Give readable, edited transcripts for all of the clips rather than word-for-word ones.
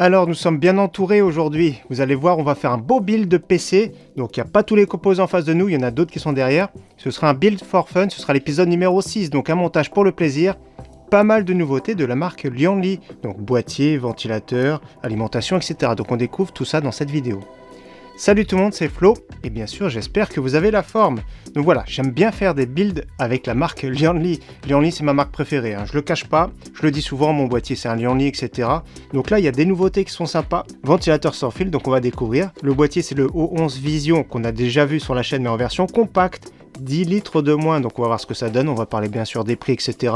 Alors nous sommes bien entourés aujourd'hui, vous allez voir on va faire un beau build de PC, donc il n'y a pas tous les composants en face de nous, il y en a d'autres qui sont derrière. Ce sera un build for fun, ce sera l'épisode numéro 6, donc un montage pour le plaisir. Pas mal de nouveautés de la marque Lianli, donc boîtier, ventilateur, alimentation, etc. Donc on découvre tout ça dans cette vidéo. Salut tout le monde, c'est Flo, et bien sûr j'espère que vous avez la forme. Donc voilà, j'aime bien faire des builds avec la marque Lianli. Lianli c'est ma marque préférée, je le cache pas, je le dis souvent, mon boîtier c'est un Lianli, etc. Donc là il y a des nouveautés qui sont sympas. Ventilateur sans fil, donc on va découvrir. Le boîtier c'est le O11 Vision qu'on a déjà vu sur la chaîne mais en version compacte. 10 litres de moins, donc on va voir ce que ça donne, on va parler bien sûr des prix, etc.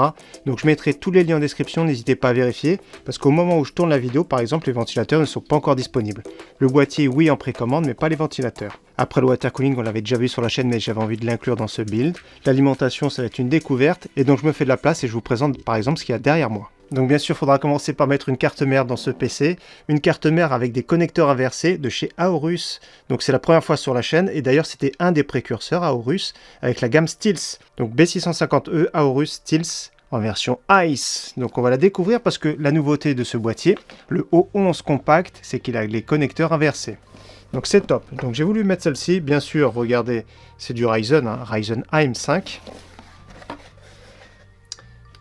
Donc je mettrai tous les liens en description, n'hésitez pas à vérifier, parce qu'au moment où je tourne la vidéo, par exemple, les ventilateurs ne sont pas encore disponibles. Le boîtier, oui, en précommande, mais pas les ventilateurs. Après le water cooling, on l'avait déjà vu sur la chaîne, mais j'avais envie de l'inclure dans ce build. L'alimentation, ça va être une découverte, et donc je me fais de la place et je vous présente par exemple ce qu'il y a derrière moi. Donc bien sûr, il faudra commencer par mettre une carte mère dans ce PC, une carte mère avec des connecteurs inversés de chez Aorus. Donc c'est la première fois sur la chaîne, et d'ailleurs c'était un des précurseurs Aorus avec la gamme Steels. Donc B650E Aorus Steels en version Ice. Donc on va la découvrir parce que la nouveauté de ce boîtier, le O11 compact, c'est qu'il a les connecteurs inversés. Donc c'est top. Donc j'ai voulu mettre celle-ci, bien sûr, regardez, c'est du Ryzen, Ryzen AM5.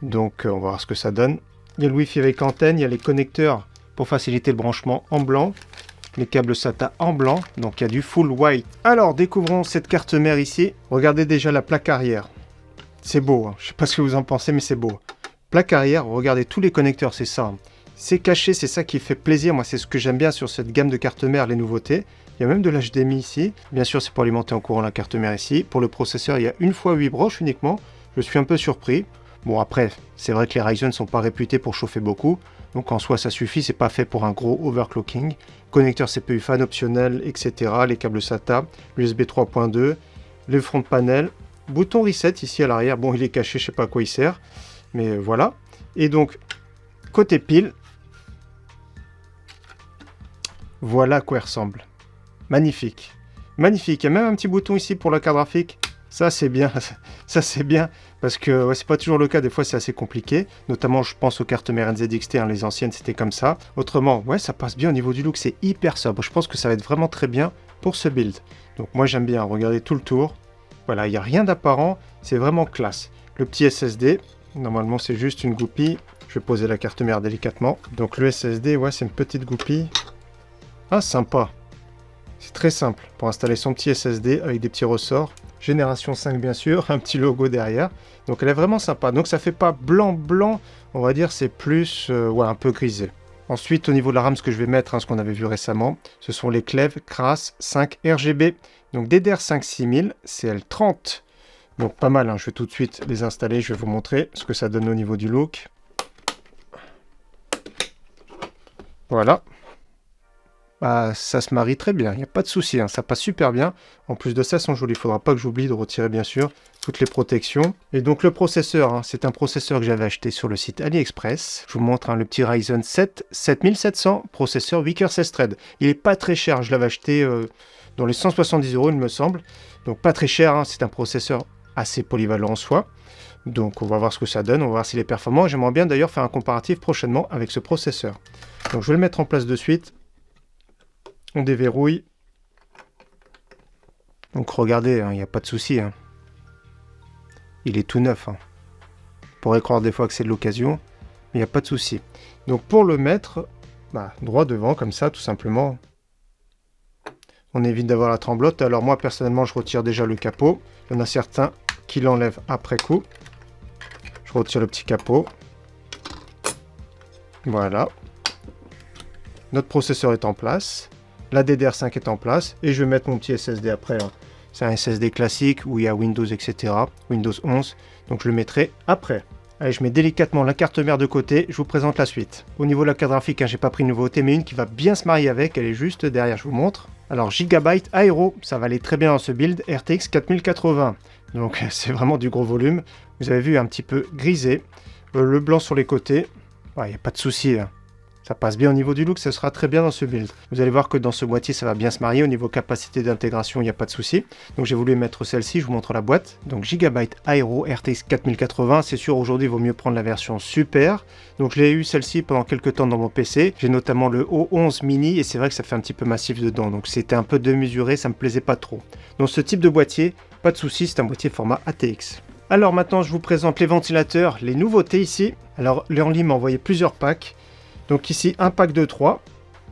Donc on va voir ce que ça donne. Il y a le Wi-Fi avec antenne, il y a les connecteurs pour faciliter le branchement en blanc, les câbles SATA en blanc, donc il y a du full white. Alors découvrons cette carte mère ici. Regardez déjà la plaque arrière. C'est beau, je ne sais pas ce que vous en pensez, mais c'est beau. Plaque arrière, regardez tous les connecteurs, c'est ça. C'est caché, c'est ça qui fait plaisir. Moi, c'est ce que j'aime bien sur cette gamme de cartes mères, les nouveautés. Il y a même de l'HDMI ici. Bien sûr, c'est pour alimenter en courant la carte mère ici. Pour le processeur, il y a une fois 8 broches uniquement. Je suis un peu surpris. Bon, après, c'est vrai que les Ryzen ne sont pas réputés pour chauffer beaucoup. Donc en soi, ça suffit, c'est pas fait pour un gros overclocking. Connecteur CPU fan optionnel, etc. Les câbles SATA, l'USB 3.2, le front panel. Bouton reset ici à l'arrière. Bon, il est caché, je sais pas à quoi il sert. Mais voilà. Et donc, côté pile, voilà à quoi il ressemble. Magnifique. Magnifique. Il y a même un petit bouton ici pour la carte graphique. Ça, c'est bien. Ça, c'est bien. Parce que ouais, c'est pas toujours le cas. Des fois, c'est assez compliqué. Notamment, je pense aux cartes mères NZXT. Les anciennes, c'était comme ça. Autrement, ouais, ça passe bien au niveau du look. C'est hyper sobre. Je pense que ça va être vraiment très bien pour ce build. Donc, moi, j'aime bien. Regardez tout le tour. Voilà, il n'y a rien d'apparent. C'est vraiment classe. Le petit SSD. Normalement, c'est juste une goupille. Je vais poser la carte mère délicatement. Donc, le SSD, ouais, c'est une petite goupille. Ah, sympa. C'est très simple pour installer son petit SSD avec des petits ressorts. Génération 5 bien sûr, un petit logo derrière. Donc elle est vraiment sympa. Donc ça fait pas blanc, on va dire c'est plus ouais, un peu grisé. Ensuite au niveau de la RAM, ce que je vais mettre, ce qu'on avait vu récemment, ce sont les Cleve Kras 5 RGB. Donc DDR5 6000 CL30. Donc pas mal, je vais tout de suite les installer, je vais vous montrer ce que ça donne au niveau du look. Voilà. Bah, ça se marie très bien, il n'y a pas de souci, ça passe super bien. En plus de ça, elles sont jolies, il ne faudra pas que j'oublie de retirer bien sûr toutes les protections. Et donc le processeur, c'est un processeur que j'avais acheté sur le site AliExpress. Je vous montre le petit Ryzen 7 7700, processeur 8 coeurs 16 threads. Il n'est pas très cher, je l'avais acheté dans les 170 € il me semble. Donc pas très cher, c'est un processeur assez polyvalent en soi. Donc on va voir ce que ça donne, on va voir s'il est performant. J'aimerais bien d'ailleurs faire un comparatif prochainement avec ce processeur. Donc je vais le mettre en place de suite. On déverrouille. Donc regardez, il n'y a pas de souci. Il est tout neuf. On pourrait croire des fois que c'est de l'occasion, mais il n'y a pas de souci. Donc pour le mettre, droit devant comme ça, tout simplement. On évite d'avoir la tremblote. Alors moi personnellement, je retire déjà le capot. Il y en a certains qui l'enlèvent après coup. Je retire le petit capot. Voilà. Notre processeur est en place. La DDR5 est en place et je vais mettre mon petit SSD après. C'est un SSD classique où il y a Windows, etc. Windows 11. Donc je le mettrai après. Allez, je mets délicatement la carte mère de côté. Je vous présente la suite. Au niveau de la carte graphique, j'ai pas pris une nouveauté, mais une qui va bien se marier avec. Elle est juste derrière, je vous montre. Alors Gigabyte Aero, ça va aller très bien dans ce build. RTX 4080. Donc c'est vraiment du gros volume. Vous avez vu un petit peu grisé. Le blanc sur les côtés. Il n'y a pas de souci. Ça passe bien au niveau du look, ça sera très bien dans ce build. Vous allez voir que dans ce boîtier, ça va bien se marier. Au niveau capacité d'intégration, il n'y a pas de souci. Donc j'ai voulu mettre celle-ci, je vous montre la boîte. Donc Gigabyte Aero RTX 4080, c'est sûr aujourd'hui il vaut mieux prendre la version super. Donc je l'ai eu celle-ci pendant quelques temps dans mon PC. J'ai notamment le O11 mini et c'est vrai que ça fait un petit peu massif dedans. Donc c'était un peu démesuré, ça me plaisait pas trop. Donc ce type de boîtier, pas de souci, c'est un boîtier format ATX. Alors maintenant je vous présente les ventilateurs, les nouveautés ici. Alors Leonly m'a envoyé plusieurs packs. Donc ici, un pack de 3,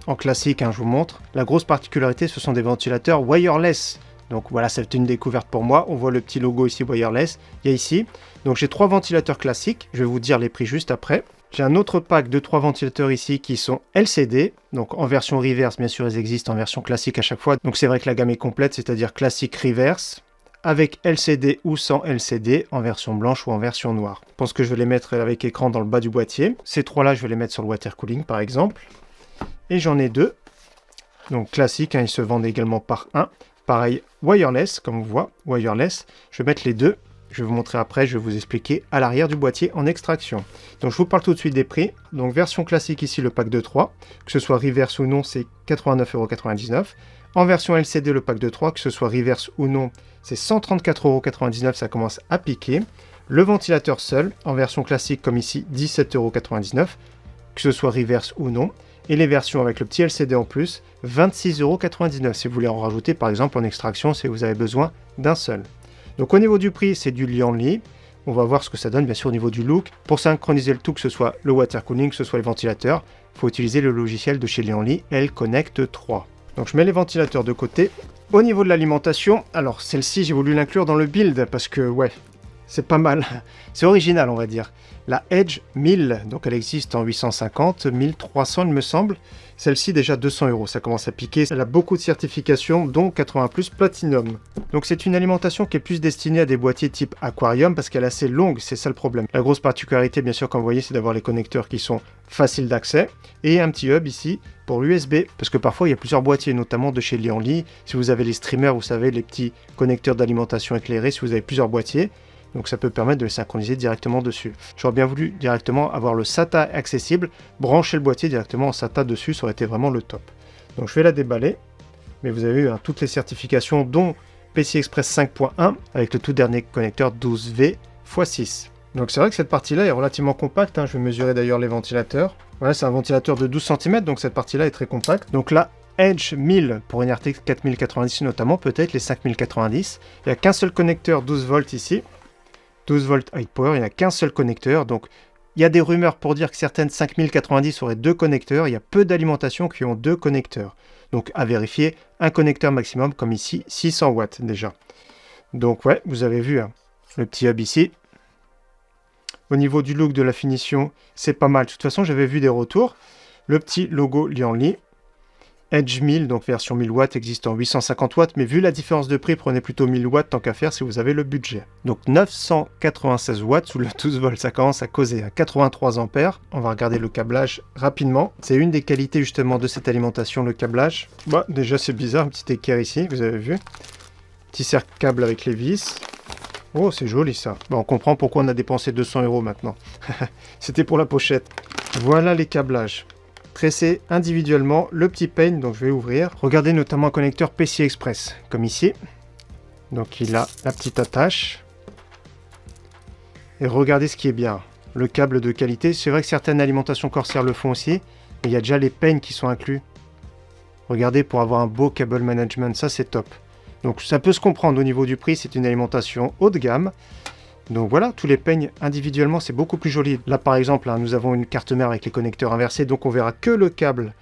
en classique, hein, je vous montre. La grosse particularité, ce sont des ventilateurs wireless. Donc voilà, c'est une découverte pour moi. On voit le petit logo ici, wireless. Il y a ici. Donc j'ai 3 ventilateurs classiques. Je vais vous dire les prix juste après. J'ai un autre pack de 3 ventilateurs ici qui sont LCD. Donc en version reverse, bien sûr, ils existent en version classique à chaque fois. Donc c'est vrai que la gamme est complète, c'est-à-dire classique reverse, avec LCD ou sans LCD, en version blanche ou en version noire. Je pense que je vais les mettre avec écran dans le bas du boîtier. Ces 3-là, je vais les mettre sur le water cooling, par exemple. Et j'en ai 2. Donc classique, hein, ils se vendent également par 1. Pareil, wireless, comme on voit, wireless. Je vais mettre les 2. Je vais vous montrer après, je vais vous expliquer à l'arrière du boîtier en extraction. Donc je vous parle tout de suite des prix. Donc version classique ici, le pack de 3. Que ce soit reverse ou non, c'est 89,99 €. En version LCD, le pack de 3, que ce soit reverse ou non, c'est 134,99 €, ça commence à piquer. Le ventilateur seul, en version classique comme ici, 17,99 €, que ce soit reverse ou non. Et les versions avec le petit LCD en plus, 26,99 € si vous voulez en rajouter par exemple en extraction si vous avez besoin d'un seul. Donc au niveau du prix, c'est du Leonly. On va voir ce que ça donne bien sûr au niveau du look. Pour synchroniser le tout, que ce soit le water cooling, que ce soit les ventilateurs, il faut utiliser le logiciel de chez Leonly, L-Connect 3. Donc je mets les ventilateurs de côté. Au niveau de l'alimentation, alors celle-ci j'ai voulu l'inclure dans le build parce que ouais, c'est pas mal. C'est original on va dire. La Edge 1000, donc elle existe en 850, 1300 il me semble. Celle-ci déjà 200 €, ça commence à piquer. Elle a beaucoup de certifications, dont 80+ Platinum. Donc c'est une alimentation qui est plus destinée à des boîtiers type aquarium parce qu'elle est assez longue, c'est ça le problème. La grosse particularité bien sûr comme vous voyez c'est d'avoir les connecteurs qui sont faciles d'accès et un petit hub ici pour l'USB parce que parfois il y a plusieurs boîtiers notamment de chez Leonly. Si vous avez les streamers, vous savez les petits connecteurs d'alimentation éclairés, si vous avez plusieurs boîtiers. Donc ça peut permettre de les synchroniser directement dessus. J'aurais bien voulu directement avoir le SATA accessible, brancher le boîtier directement en SATA dessus, ça aurait été vraiment le top. Donc je vais la déballer, mais vous avez eu hein, toutes les certifications dont PCI Express 5.1 avec le tout dernier connecteur 12V x 6. Donc c'est vrai que cette partie-là est relativement compacte, hein. Je vais mesurer d'ailleurs les ventilateurs. Voilà, c'est un ventilateur de 12 cm, donc cette partie-là est très compacte. Donc là, Edge 1000 pour une RTX 4090 notamment, peut-être les 5090. Il n'y a qu'un seul connecteur 12 volts ici. 12 volts high power, il n'y a qu'un seul connecteur, donc il y a des rumeurs pour dire que certaines 5090 auraient 2 connecteurs, il y a peu d'alimentations qui ont 2 connecteurs. Donc à vérifier, un connecteur maximum, comme ici, 600 watts déjà. Donc ouais, vous avez vu hein, le petit hub ici. Au niveau du look, de la finition, c'est pas mal. De toute façon, j'avais vu des retours. Le petit logo Leonly. Edge 1000, donc version 1000 watts, existe en 850 watts, mais vu la différence de prix, prenez plutôt 1000 watts tant qu'à faire si vous avez le budget. Donc 996 watts sous le 12 volts, ça commence à causer à 83 ampères. On va regarder le câblage rapidement. C'est une des qualités justement de cette alimentation, le câblage. Bah, déjà c'est bizarre, un petit équerre ici, vous avez vu. Petit cercle-câble avec les vis. Oh, c'est joli ça. Bon, on comprend pourquoi on a dépensé 200 € maintenant. C'était pour la pochette. Voilà les câblages. Tressé individuellement, le petit pain, donc je vais ouvrir. Regardez notamment un connecteur PCI Express, comme ici. Donc il a la petite attache. Et regardez ce qui est bien, le câble de qualité. C'est vrai que certaines alimentations Corsair le font aussi, mais il y a déjà les pains qui sont inclus. Regardez pour avoir un beau cable management, ça c'est top. Donc ça peut se comprendre au niveau du prix, c'est une alimentation haut de gamme. Donc voilà, tous les peignes individuellement, c'est beaucoup plus joli. Là par exemple, hein, nous avons une carte mère avec les connecteurs inversés, donc on verra que le câble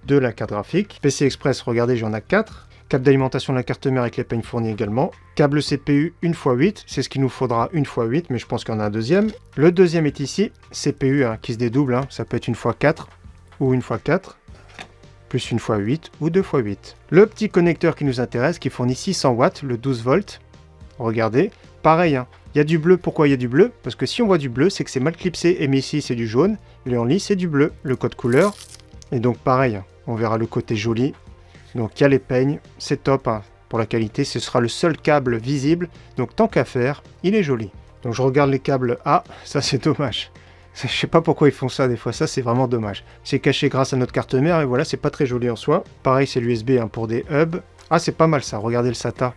de la carte graphique. PCI Express, regardez, j'en ai 4. Câble d'alimentation de la carte mère avec les peignes fournis également. Câble CPU 1x8, c'est ce qu'il nous faudra 1x8, mais je pense qu'il y en a un deuxième. Le deuxième est ici, CPU hein, qui se dédouble, hein, ça peut être 1x4 ou 1x4. Plus 1x8 ou 2x8. Le petit connecteur qui nous intéresse, qui fournit 600 watts, le 12 volts. Regardez, pareil, hein. Il y a du bleu. Pourquoi il y a du bleu? Parce que si on voit du bleu, c'est que c'est mal clipsé. Et mais ici, c'est du jaune. Leonly, c'est du bleu. Le code couleur. Et donc, pareil, hein, on verra le côté joli. Donc, il y a les peignes. C'est top hein, pour la qualité. Ce sera le seul câble visible. Donc, tant qu'à faire, il est joli. Donc, je regarde les câbles. Ah, ça, c'est dommage. Je sais pas pourquoi ils font ça des fois, ça c'est vraiment dommage. C'est caché grâce à notre carte mère et voilà, c'est pas très joli en soi. Pareil, c'est l'USB hein, pour des hubs. Ah, c'est pas mal ça, regardez le SATA.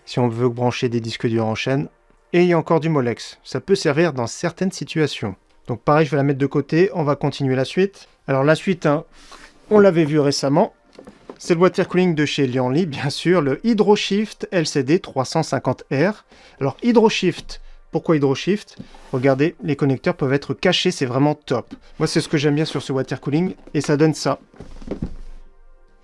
Si on veut brancher des disques durs en chaîne. Et il y a encore du Molex. Ça peut servir dans certaines situations. Donc pareil, je vais la mettre de côté. On va continuer la suite. Alors la suite, hein, on l'avait vu récemment. C'est le water cooling de chez Lianli, bien sûr. Le HydroShift LCD 350R. Alors HydroShift, pourquoi HydroShift? Regardez, les connecteurs peuvent être cachés, c'est vraiment top. Moi, c'est ce que j'aime bien sur ce water cooling. Et ça donne ça.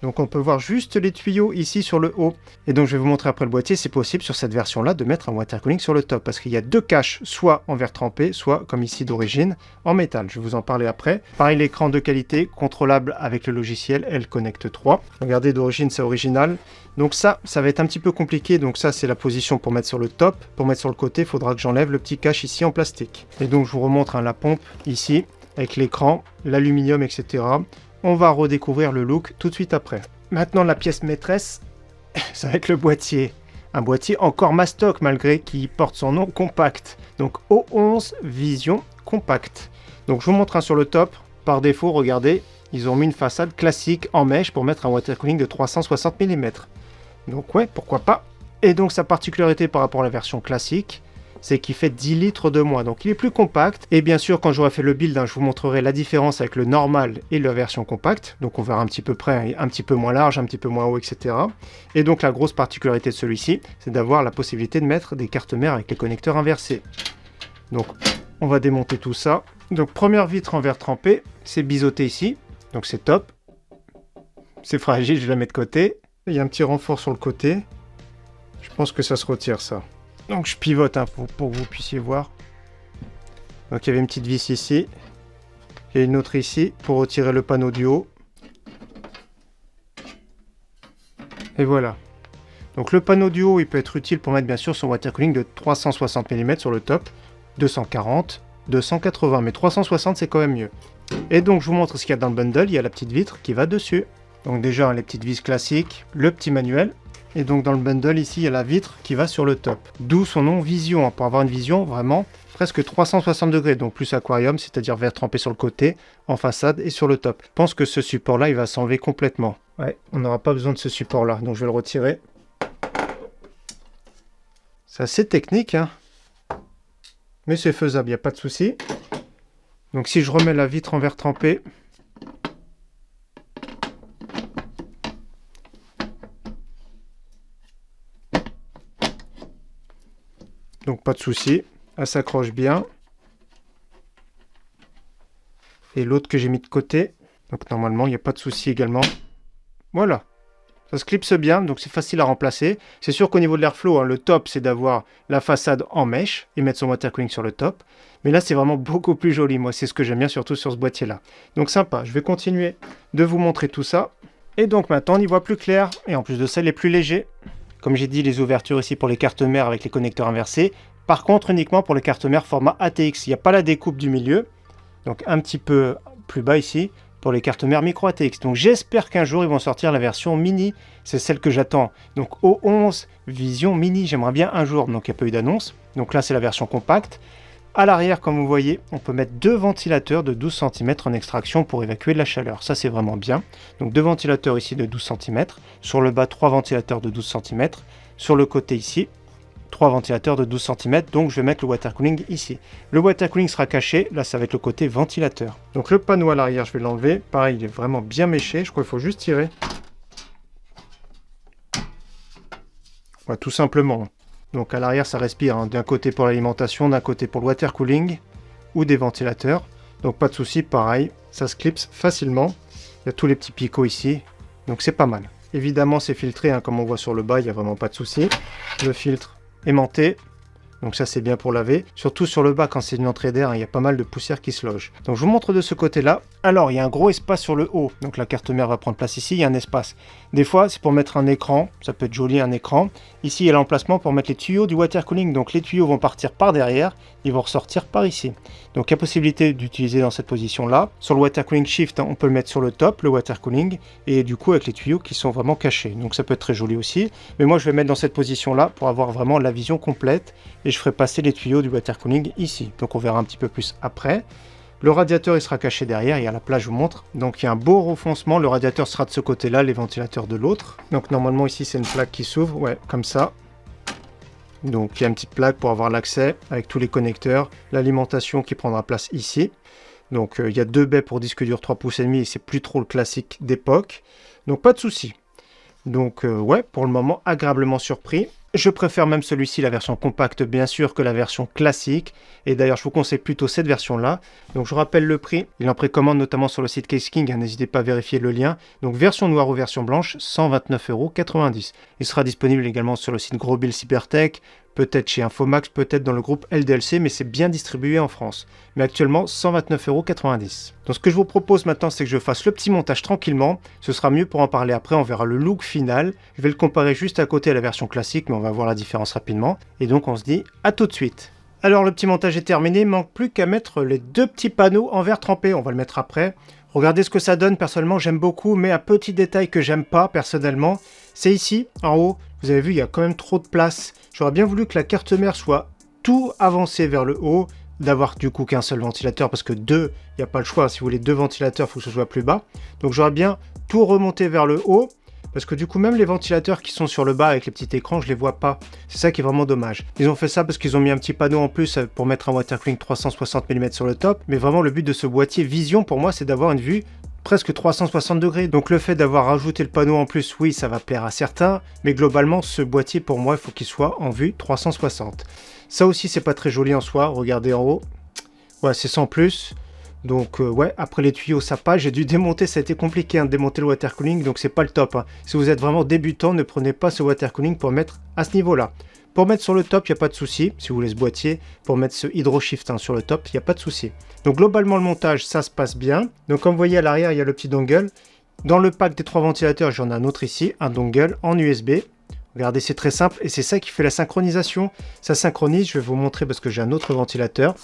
Donc on peut voir juste les tuyaux ici sur le haut. Et donc je vais vous montrer après le boîtier, c'est possible sur cette version-là de mettre un water cooling sur le top. Parce qu'il y a deux caches, soit en verre trempé, soit comme ici d'origine, en métal. Je vais vous en parler après. Pareil, l'écran de qualité, contrôlable avec le logiciel L-Connect 3. Regardez, d'origine c'est original. Donc ça va être un petit peu compliqué. Donc ça c'est la position pour mettre sur le top. Pour mettre sur le côté, il faudra que j'enlève le petit cache ici en plastique. Et donc je vous remontre hein, la pompe ici, avec l'écran, l'aluminium, etc. On va redécouvrir le look tout de suite après. Maintenant, la pièce maîtresse, ça va être le boîtier. Un boîtier encore mastoc malgré qu'il porte son nom compact. Donc O11 Vision Compact. Donc je vous montre un sur le top. Par défaut, regardez, ils ont mis une façade classique en mèche pour mettre un water cooling de 360 mm. Donc ouais, pourquoi pas. Et donc sa particularité par rapport à la version classique, c'est qu'il fait 10 litres de moins, donc il est plus compact. Et bien sûr, quand j'aurai fait le build, hein, je vous montrerai la différence avec le normal et la version compacte. Donc on verra un petit peu près, un petit peu moins large, un petit peu moins haut, etc. Et donc la grosse particularité de celui-ci, c'est d'avoir la possibilité de mettre des cartes mères avec les connecteurs inversés. Donc on va démonter tout ça. Donc première vitre en verre trempé, c'est biseauté ici, donc c'est top. C'est fragile, je la mets de côté. Il y a un petit renfort sur le côté. Je pense que ça se retire ça. Donc je pivote hein, pour que vous puissiez voir. Donc il y avait une petite vis ici. Il y a une autre ici pour retirer le panneau du haut. Et voilà. Donc le panneau du haut, il peut être utile pour mettre bien sûr son water cooling de 360 mm sur le top. 240, 280, mais 360 c'est quand même mieux. Et donc je vous montre ce qu'il y a dans le bundle. Il y a la petite vitre qui va dessus. Donc déjà les petites vis classiques, le petit manuel. Et donc dans le bundle ici, il y a la vitre qui va sur le top. D'où son nom Vision, hein, pour avoir une vision vraiment presque 360 degrés. Donc plus aquarium, c'est-à-dire verre trempé sur le côté, en façade et sur le top. Je pense que ce support-là, il va s'enlever complètement. Ouais, on n'aura pas besoin de ce support-là, donc je vais le retirer. C'est assez technique, hein. Mais c'est faisable, il n'y a pas de souci. Donc si je remets la vitre en verre trempé... Donc pas de souci, elle s'accroche bien. Et l'autre que j'ai mis de côté, donc normalement il n'y a pas de souci également. Voilà, ça se clipse bien, donc c'est facile à remplacer. C'est sûr qu'au niveau de l'airflow, hein, le top c'est d'avoir la façade en mèche et mettre son water cooling sur le top. Mais là c'est vraiment beaucoup plus joli, moi c'est ce que j'aime bien surtout sur ce boîtier là. Donc sympa, je vais continuer de vous montrer tout ça. Et donc maintenant on y voit plus clair, et en plus de ça il est plus léger. Comme j'ai dit, les ouvertures ici pour les cartes mères avec les connecteurs inversés. Par contre, uniquement pour les cartes mères format ATX. Il n'y a pas la découpe du milieu. Donc un petit peu plus bas ici pour les cartes mères micro ATX. Donc j'espère qu'un jour ils vont sortir la version mini. C'est celle que j'attends. Donc O11 Vision Mini, j'aimerais bien un jour. Donc il n'y a pas eu d'annonce. Donc là c'est la version compacte. À l'arrière, comme vous voyez, on peut mettre deux ventilateurs de 12 cm en extraction pour évacuer de la chaleur. Ça, c'est vraiment bien. Donc deux ventilateurs ici de 12 cm. Sur le bas, trois ventilateurs de 12 cm. Sur le côté ici, trois ventilateurs de 12 cm. Donc je vais mettre le water cooling ici. Le water cooling sera caché. Là, ça va être le côté ventilateur. Donc le panneau à l'arrière, je vais l'enlever. Pareil, il est vraiment bien méché. Je crois qu'il faut juste tirer. Ouais, tout simplement. Donc à l'arrière ça respire, hein, d'un côté pour l'alimentation, d'un côté pour le water cooling ou des ventilateurs. Donc pas de souci, pareil, ça se clipse facilement. Il y a tous les petits picots ici, donc c'est pas mal. Évidemment c'est filtré, hein, comme on voit sur le bas, il n'y a vraiment pas de souci. Le filtre aimanté, donc ça c'est bien pour laver. Surtout sur le bas quand c'est une entrée d'air, hein, il y a pas mal de poussière qui se loge. Donc je vous montre de ce côté-là. Alors il y a un gros espace sur le haut, donc la carte mère va prendre place ici, il y a un espace. Des fois c'est pour mettre un écran, ça peut être joli un écran. Ici il y a l'emplacement pour mettre les tuyaux du water cooling, donc les tuyaux vont partir par derrière, ils vont ressortir par ici. Donc il y a possibilité d'utiliser dans cette position-là. Sur le water cooling shift, hein, on peut le mettre sur le top, le water cooling, et du coup avec les tuyaux qui sont vraiment cachés. Donc ça peut être très joli aussi. Mais moi je vais mettre dans cette position-là pour avoir vraiment la vision complète, et je ferai passer les tuyaux du water cooling ici. Donc on verra un petit peu plus après. Le radiateur il sera caché derrière, il y a la plaque, je vous montre. Donc il y a un beau renfoncement, le radiateur sera de ce côté-là, les ventilateurs de l'autre. Donc normalement ici c'est une plaque qui s'ouvre, ouais, comme ça. Donc il y a une petite plaque pour avoir l'accès avec tous les connecteurs, l'alimentation qui prendra place ici. Donc il y a 2 baies pour disque dur 3,5 pouces et c'est plus trop le classique d'époque. Donc pas de souci. Donc ouais, pour le moment agréablement surpris. Je préfère même celui-ci, la version compacte bien sûr, que la version classique. Et d'ailleurs, je vous conseille plutôt cette version-là. Donc je rappelle le prix. Il est en précommande notamment sur le site Case King. N'hésitez pas à vérifier le lien. Donc version noire ou version blanche, 129,90 €. Il sera disponible également sur le site Gros Bill Cybertech, peut-être chez Infomax, peut-être dans le groupe LDLC, mais c'est bien distribué en France. Mais actuellement, 129,90 €. Donc ce que je vous propose maintenant, c'est que je fasse le petit montage tranquillement. Ce sera mieux pour en parler après, on verra le look final. Je vais le comparer juste à côté à la version classique, mais on va voir la différence rapidement. Et donc on se dit à tout de suite. Alors le petit montage est terminé, il ne manque plus qu'à mettre les 2 petits panneaux en verre trempé. On va le mettre après. Regardez ce que ça donne, personnellement j'aime beaucoup, mais un petit détail que j'aime pas personnellement, c'est ici, en haut. Vous avez vu, il y a quand même trop de place. J'aurais bien voulu que la carte mère soit tout avancée vers le haut, d'avoir du coup qu'un seul ventilateur, parce que 2, il n'y a pas le choix. Si vous voulez 2 ventilateurs, il faut que ce soit plus bas. Donc j'aurais bien tout remonté vers le haut, parce que du coup même les ventilateurs qui sont sur le bas avec les petits écrans, je les vois pas. C'est ça qui est vraiment dommage. Ils ont fait ça parce qu'ils ont mis un petit panneau en plus pour mettre un water cooling 360 mm sur le top. Mais vraiment le but de ce boîtier Vision pour moi, c'est d'avoir une vue presque 360 degrés. Donc le fait d'avoir rajouté le panneau en plus, oui, ça va plaire à certains. Mais globalement, ce boîtier pour moi, il faut qu'il soit en vue 360. Ça aussi, c'est pas très joli en soi. Regardez en haut. Ouais, c'est sans plus. Donc ouais, après les tuyaux ça passe, j'ai dû démonter, ça a été compliqué de démonter le water cooling, donc c'est pas le top. Si vous êtes vraiment débutant, ne prenez pas ce water cooling pour mettre à ce niveau-là. Pour mettre sur le top, il n'y a pas de souci, si vous voulez ce boîtier, pour mettre ce Hydro Shift sur le top, il n'y a pas de souci. Donc globalement le montage, ça se passe bien. Donc comme vous voyez à l'arrière, il y a le petit dongle. Dans le pack des 3 ventilateurs, j'en ai un autre ici, un dongle en USB. Regardez, c'est très simple et c'est ça qui fait la synchronisation. Ça synchronise, je vais vous montrer parce que j'ai un autre ventilateur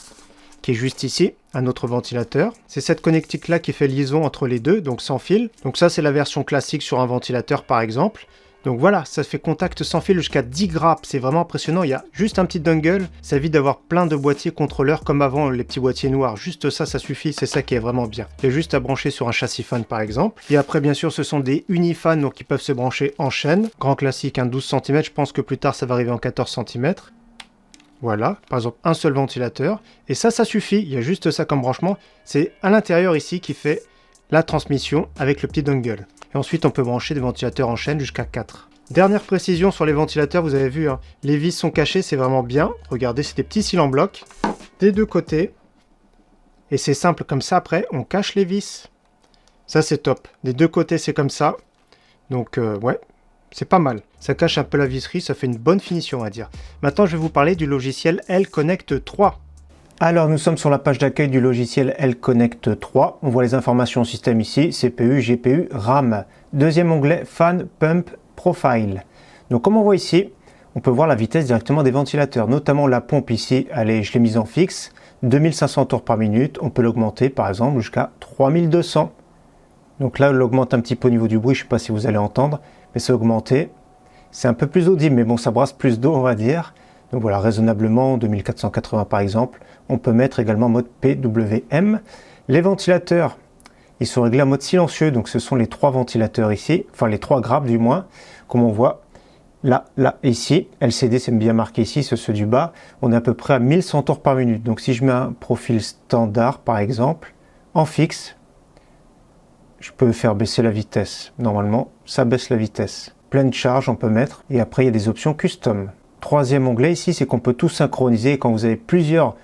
qui est juste ici, un autre ventilateur. C'est cette connectique là qui fait liaison entre les deux, donc sans fil. Donc ça c'est la version classique sur un ventilateur par exemple. Donc voilà, ça fait contact sans fil jusqu'à 10 grappes, c'est vraiment impressionnant. Il y a juste un petit dongle, ça évite d'avoir plein de boîtiers contrôleurs comme avant les petits boîtiers noirs. Juste ça, ça suffit, c'est ça qui est vraiment bien. Il y a juste à brancher sur un châssis fan par exemple. Et après bien sûr ce sont des unifans, donc ils peuvent se brancher en chaîne. Grand classique, un 12 cm, je pense que plus tard ça va arriver en 14 cm. Voilà, par exemple un seul ventilateur. Et ça suffit, il y a juste ça comme branchement. C'est à l'intérieur ici qui fait la transmission avec le petit dongle. Et ensuite on peut brancher des ventilateurs en chaîne jusqu'à 4. Dernière précision sur les ventilateurs, vous avez vu, les vis sont cachées, c'est vraiment bien. Regardez, c'est des petits cils en bloc, des deux côtés. Et c'est simple comme ça, après on cache les vis. Ça c'est top, des deux côtés c'est comme ça. Donc ouais. C'est pas mal, ça cache un peu la visserie, ça fait une bonne finition à dire. Maintenant je vais vous parler du logiciel L-Connect 3. Alors nous sommes sur la page d'accueil du logiciel L-Connect 3. On voit les informations système ici, CPU, GPU, RAM. Deuxième onglet Fan Pump Profile. Donc comme on voit ici, on peut voir la vitesse directement des ventilateurs, notamment la pompe ici, allez, je l'ai mise en fixe, 2500 tours par minute, on peut l'augmenter par exemple jusqu'à 3200. Donc là, on l'augmente un petit peu au niveau du bruit, je ne sais pas si vous allez entendre, mais c'est augmenté. C'est un peu plus audible, mais bon, ça brasse plus d'eau, on va dire. Donc voilà, raisonnablement, 2480 par exemple. On peut mettre également mode PWM. Les ventilateurs, ils sont réglés en mode silencieux, donc ce sont les 3 ventilateurs ici, enfin les 3 grappes du moins, comme on voit. Là, ici, LCD, c'est bien marqué ici, c'est ceux du bas. On est à peu près à 1100 tours par minute. Donc si je mets un profil standard, par exemple, en fixe, je peux faire baisser la vitesse. Normalement, ça baisse la vitesse. Pleine charge, on peut mettre. Et après, il y a des options custom. Troisième onglet ici, c'est qu'on peut tout synchroniser. Quand vous avez plusieurs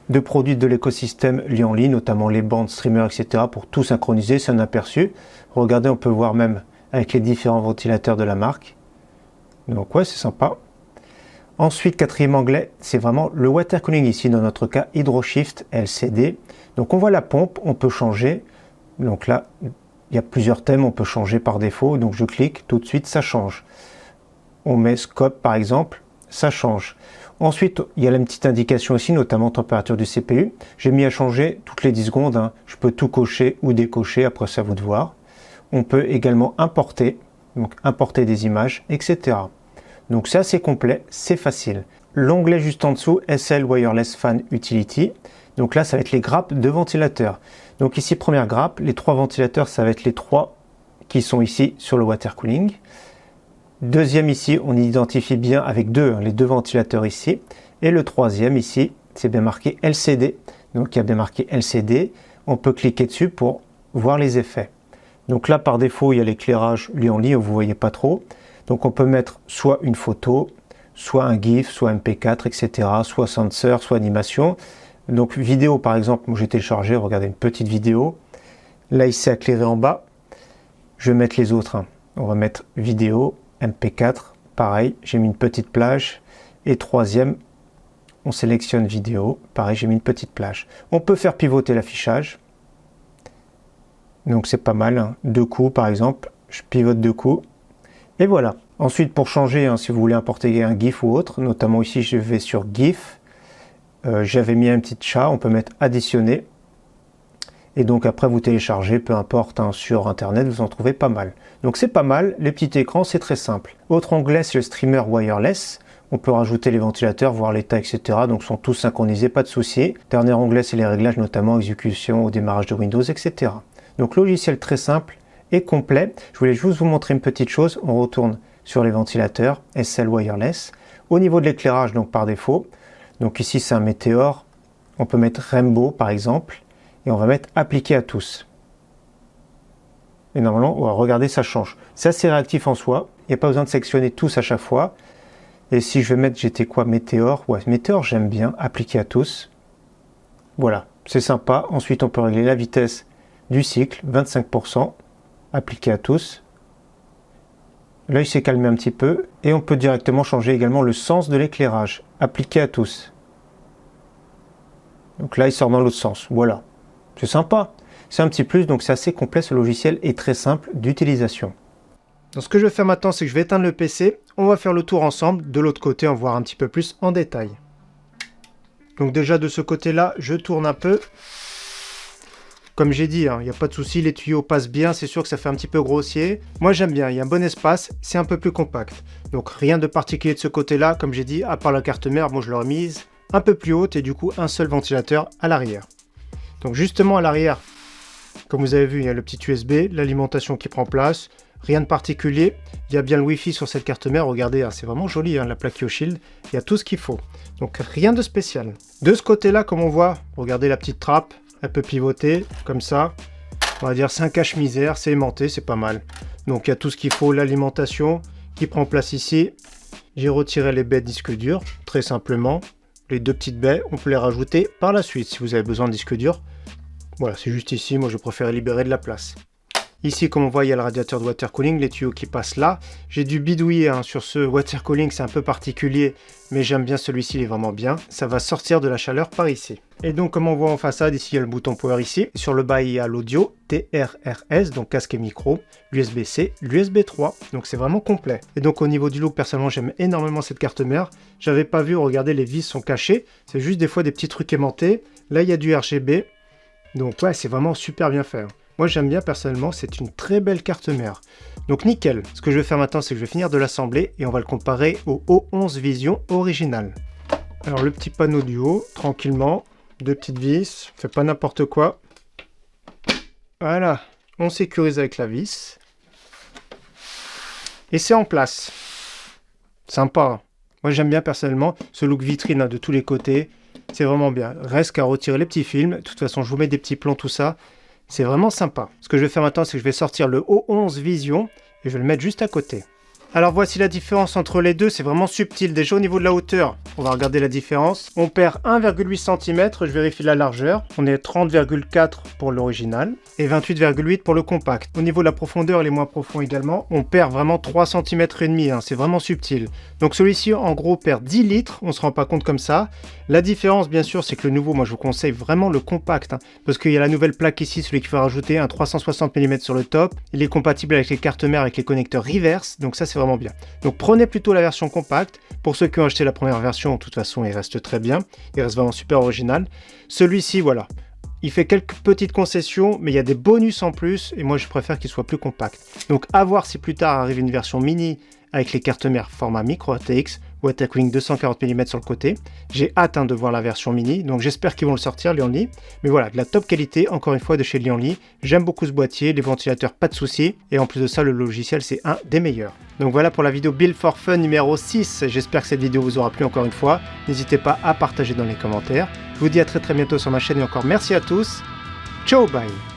de produits de l'écosystème Lianli, notamment les bandes, streamers, etc., pour tout synchroniser, c'est un aperçu. Regardez, on peut voir même avec les différents ventilateurs de la marque. Donc ouais, c'est sympa. Ensuite, quatrième onglet, c'est vraiment le water cooling ici, dans notre cas, Hydro Shift LCD. Donc on voit la pompe, on peut changer. Donc là, il y a plusieurs thèmes, on peut changer par défaut, donc je clique, tout de suite ça change. On met scope par exemple, ça change. Ensuite, il y a la petite indication ici, notamment température du CPU. J'ai mis à changer toutes les 10 secondes, je peux tout cocher ou décocher, après c'est à vous de voir. On peut également importer, donc importer des images, etc. Donc c'est assez complet, c'est facile. L'onglet juste en dessous, SL Wireless Fan Utility. Donc là, ça va être les grappes de ventilateurs. Donc ici, première grappe, les 3 ventilateurs, ça va être les 3 qui sont ici sur le water cooling. Deuxième ici, on identifie bien avec les 2 ventilateurs ici. Et le troisième ici, c'est bien marqué LCD. Donc il y a bien marqué LCD. On peut cliquer dessus pour voir les effets. Donc là, par défaut, il y a l'éclairage lui en lit, vous ne voyez pas trop. Donc on peut mettre soit une photo, soit un GIF, soit MP4, etc. Soit sensor, soit animation. Donc vidéo par exemple, moi j'ai téléchargé, regardez une petite vidéo. Là, il s'est éclairé en bas. Je vais mettre les autres. On va mettre vidéo, MP4, pareil, j'ai mis une petite plage. Et troisième, on sélectionne vidéo, pareil, j'ai mis une petite plage. On peut faire pivoter l'affichage. Donc c'est pas mal, 2 coups par exemple, je pivote 2 coups. Et voilà. Ensuite pour changer, si vous voulez importer un GIF ou autre, notamment ici je vais sur GIF. J'avais mis un petit chat, on peut mettre additionner. Et donc après vous téléchargez, peu importe, sur internet, vous en trouvez pas mal. Donc c'est pas mal, les petits écrans c'est très simple. Autre onglet c'est le streamer wireless. On peut rajouter les ventilateurs, voir l'état, etc. Donc ils sont tous synchronisés, pas de souci. Dernier onglet c'est les réglages, notamment exécution au démarrage de Windows, etc. Donc logiciel très simple et complet. Je voulais juste vous montrer une petite chose. On retourne sur les ventilateurs SL Wireless. Au niveau de l'éclairage, donc par défaut, donc ici c'est un météore. On peut mettre Rainbow par exemple. Et on va mettre appliquer à tous. Et normalement, regardez, ça change. C'est assez réactif en soi. Il n'y a pas besoin de sélectionner tous à chaque fois. Et si je vais mettre, j'étais quoi, météore. Ouais, météore, j'aime bien. Appliquer à tous. Voilà, c'est sympa. Ensuite, on peut régler la vitesse du cycle, 25%, appliqué à tous. Là, il s'est calmé un petit peu et on peut directement changer également le sens de l'éclairage, appliqué à tous. Donc là, il sort dans l'autre sens. Voilà, c'est sympa. C'est un petit plus, donc c'est assez complet. Ce logiciel est très simple d'utilisation. Donc ce que je vais faire maintenant, c'est que je vais éteindre le PC. On va faire le tour ensemble. De l'autre côté, on va voir un petit peu plus en détail. Donc déjà de ce côté-là, je tourne un peu. Comme j'ai dit, il n'y a pas de souci, les tuyaux passent bien, c'est sûr que ça fait un petit peu grossier. Moi j'aime bien, il y a un bon espace, c'est un peu plus compact. Donc rien de particulier de ce côté-là, comme j'ai dit, à part la carte mère, moi je l'aurais mise un peu plus haute et du coup un seul ventilateur à l'arrière. Donc justement à l'arrière, comme vous avez vu, il y a le petit USB, l'alimentation qui prend place, rien de particulier. Il y a bien le Wi-Fi sur cette carte mère, regardez, c'est vraiment joli, la plaque YoShield, il y a tout ce qu'il faut. Donc rien de spécial. De ce côté-là, comme on voit, regardez la petite trappe. Elle peut pivoter comme ça, on va dire c'est un cache-misère, c'est aimanté, c'est pas mal. Donc il y a tout ce qu'il faut, l'alimentation qui prend place ici. J'ai retiré les baies de disque dur, très simplement. Les 2 petites baies, on peut les rajouter par la suite si vous avez besoin de disque dur. Voilà, c'est juste ici, moi je préfère libérer de la place. Ici, comme on voit, il y a le radiateur de water cooling, les tuyaux qui passent là. J'ai dû bidouiller sur ce water cooling, c'est un peu particulier, mais j'aime bien celui-ci, il est vraiment bien. Ça va sortir de la chaleur par ici. Et donc, comme on voit en façade, ici, il y a le bouton power ici. Sur le bas, il y a l'audio, TRRS, donc casque et micro, l'USB-C, l'USB 3. Donc, c'est vraiment complet. Et donc, au niveau du look, personnellement, j'aime énormément cette carte mère. J'avais pas vu, regardez, les vis sont cachées. C'est juste des fois des petits trucs aimantés. Là, il y a du RGB. Donc, ouais, c'est vraiment super bien fait. Moi j'aime bien personnellement, c'est une très belle carte mère. Donc nickel, ce que je vais faire maintenant c'est que je vais finir de l'assembler et on va le comparer au O11 Vision original. Alors le petit panneau du haut, tranquillement, 2 petites vis, fait pas n'importe quoi. Voilà, on sécurise avec la vis. Et c'est en place. Sympa. Moi j'aime bien personnellement ce look vitrine de tous les côtés. C'est vraiment bien. Reste qu'à retirer les petits films. De toute façon je vous mets des petits plans tout ça. C'est vraiment sympa. Ce que je vais faire maintenant, c'est que je vais sortir le O11 Vision et je vais le mettre juste à côté. Alors voici la différence entre les deux, c'est vraiment subtil. Déjà au niveau de la hauteur, on va regarder la différence. On perd 1,8 cm, je vérifie la largeur. On est 30,4 pour l'original et 28,8 pour le compact. Au niveau de la profondeur, il est moins profond également. On perd vraiment 3 cm et demi, c'est vraiment subtil. Donc celui-ci en gros perd 10 litres, on se rend pas compte comme ça. La différence bien sûr, c'est que le nouveau, moi je vous conseille vraiment le compact parce qu'il y a la nouvelle plaque ici, celui qui va rajouter un 360 mm sur le top. Il est compatible avec les cartes mères avec les connecteurs reverse, donc ça c'est vraiment bien. Donc prenez plutôt la version compacte. Pour ceux qui ont acheté la première version, de toute façon il reste très bien, il reste vraiment super original. Celui-ci, voilà, il fait quelques petites concessions, mais il y a des bonus en plus et moi je préfère qu'il soit plus compact. Donc à voir si plus tard arrive une version mini avec les cartes mères format micro ATX water cooling 240 mm sur le côté. J'ai hâte de voir la version mini, donc j'espère qu'ils vont le sortir, Lianli. Mais voilà, de la top qualité, encore une fois, de chez Lianli. J'aime beaucoup ce boîtier, les ventilateurs, pas de soucis. Et en plus de ça, le logiciel, c'est un des meilleurs. Donc voilà pour la vidéo Build for Fun numéro 6. J'espère que cette vidéo vous aura plu encore une fois. N'hésitez pas à partager dans les commentaires. Je vous dis à très bientôt sur ma chaîne et encore merci à tous. Ciao, bye!